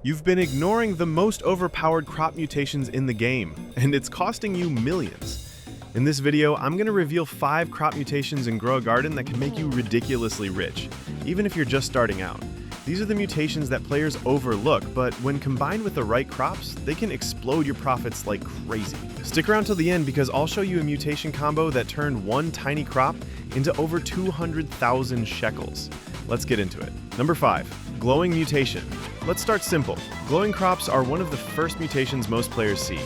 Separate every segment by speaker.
Speaker 1: You've been ignoring the most overpowered crop mutations in the game, and it's costing you millions. In this video, I'm going to reveal 5 crop mutations in Grow a Garden that can make you ridiculously rich, even if you're just starting out. These are the mutations that players overlook, but when combined with the right crops, they can explode your profits like crazy. Stick around till the end because I'll show you a mutation combo that turned one tiny crop into over 200,000 shekels. Let's get into it. Number 5, glowing mutation. Let's start simple. Glowing crops are one of the first mutations most players see.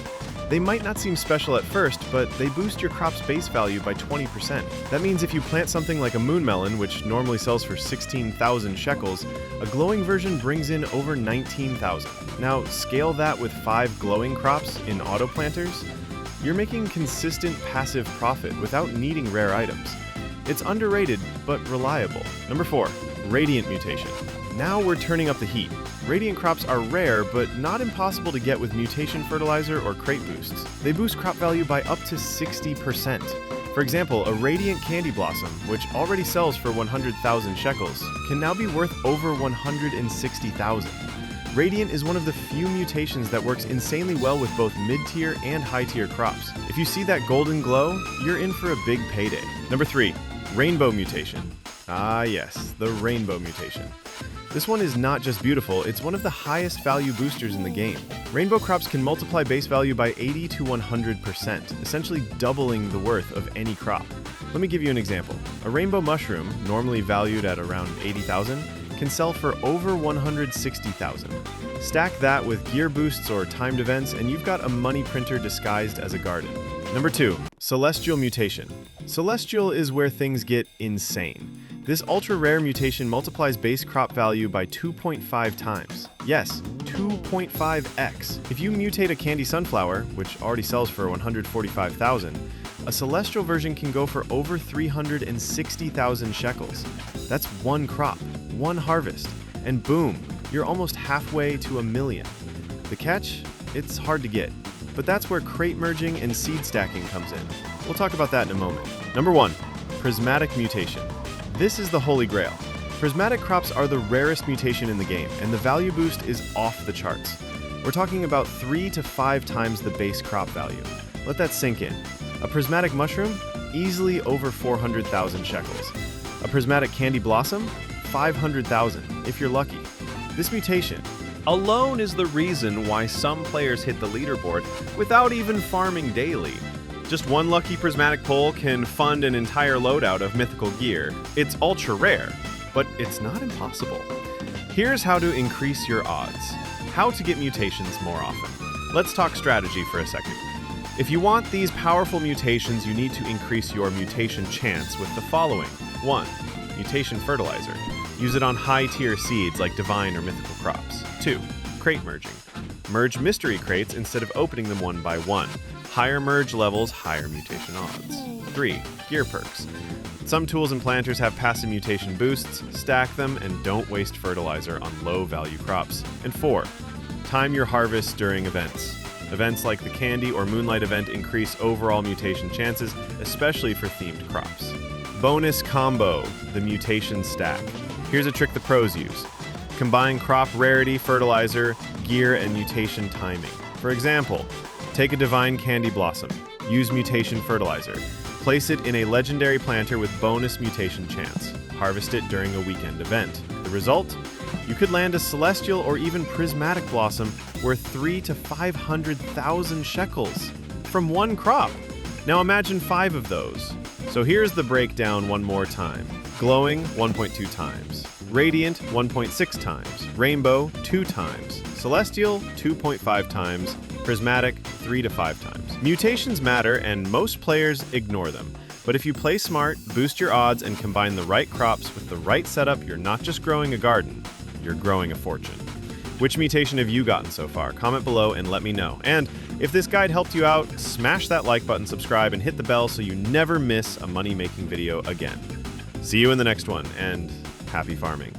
Speaker 1: They might not seem special at first, but they boost your crop's base value by 20%. That means if you plant something like a moon melon, which normally sells for 16,000 shekels, a glowing version brings in over 19,000. Now, scale that with 5 glowing crops in auto planters, you're making consistent passive profit without needing rare items. It's underrated, but reliable. Number 4, radiant mutation. Now we're turning up the heat. Radiant crops are rare, but not impossible to get with mutation fertilizer or crate boosts. They boost crop value by up to 60%. For example, a radiant candy blossom, which already sells for 100,000 shekels, can now be worth over 160,000. Radiant is one of the few mutations that works insanely well with both mid-tier and high-tier crops. If you see that golden glow, you're in for a big payday. Number 3, rainbow mutation. Ah yes, the rainbow mutation. This one is not just beautiful, it's one of the highest value boosters in the game. Rainbow crops can multiply base value by 80 to 100%, essentially doubling the worth of any crop. Let me give you an example. A rainbow mushroom, normally valued at around 80,000, can sell for over 160,000. Stack that with gear boosts or timed events, and you've got a money printer disguised as a garden. Number 2, celestial mutation. Celestial is where things get insane. This ultra-rare mutation multiplies base crop value by 2.5 times. Yes, 2.5x. If you mutate a candy sunflower, which already sells for 145,000, a celestial version can go for over 360,000 shekels. That's one crop, one harvest, and boom, you're almost halfway to $1 million. The catch? It's hard to get, but that's where crate merging and seed stacking comes in. We'll talk about that in a moment. Number 1, prismatic mutation. This is the holy grail. Prismatic crops are the rarest mutation in the game, and the value boost is off the charts. We're talking about 3 to 5 times the base crop value. Let that sink in. A prismatic mushroom? Easily over 400,000 shekels. A prismatic candy blossom? 500,000, if you're lucky. This mutation alone is the reason why some players hit the leaderboard without even farming daily. Just one lucky prismatic pull can fund an entire loadout of mythical gear. It's ultra rare, but it's not impossible. Here's how to increase your odds. How to get mutations more often. Let's talk strategy for a second. If you want these powerful mutations, you need to increase your mutation chance with the following. 1, mutation fertilizer. Use it on high-tier seeds like divine or mythical crops. 2, crate merging. Merge mystery crates instead of opening them one by one. Higher merge levels, higher mutation odds. 3, gear perks. Some tools and planters have passive mutation boosts, stack them, and don't waste fertilizer on low-value crops. And 4, time your harvest during events. Events like the Candy or Moonlight event increase overall mutation chances, especially for themed crops. Bonus combo, the mutation stack. Here's a trick the pros use. Combine crop rarity, fertilizer, gear, and mutation timing. For example, take a divine candy blossom, use mutation fertilizer, place it in a legendary planter with bonus mutation chance, harvest it during a weekend event. The result? You could land a celestial or even prismatic blossom worth 3 to 500,000 shekels from one crop. Now imagine 5 of those. So here's the breakdown one more time. Glowing, 1.2 times. Radiant, 1.6 times. Rainbow, 2 times. Celestial, 2.5 times. Prismatic, 3 to 5 times. Mutations matter, and most players ignore them. But if you play smart, boost your odds, and combine the right crops with the right setup, you're not just growing a garden, you're growing a fortune. Which mutation have you gotten so far? Comment below and let me know. And if this guide helped you out, smash that like button, subscribe, and hit the bell so you never miss a money-making video again. See you in the next one, and happy farming.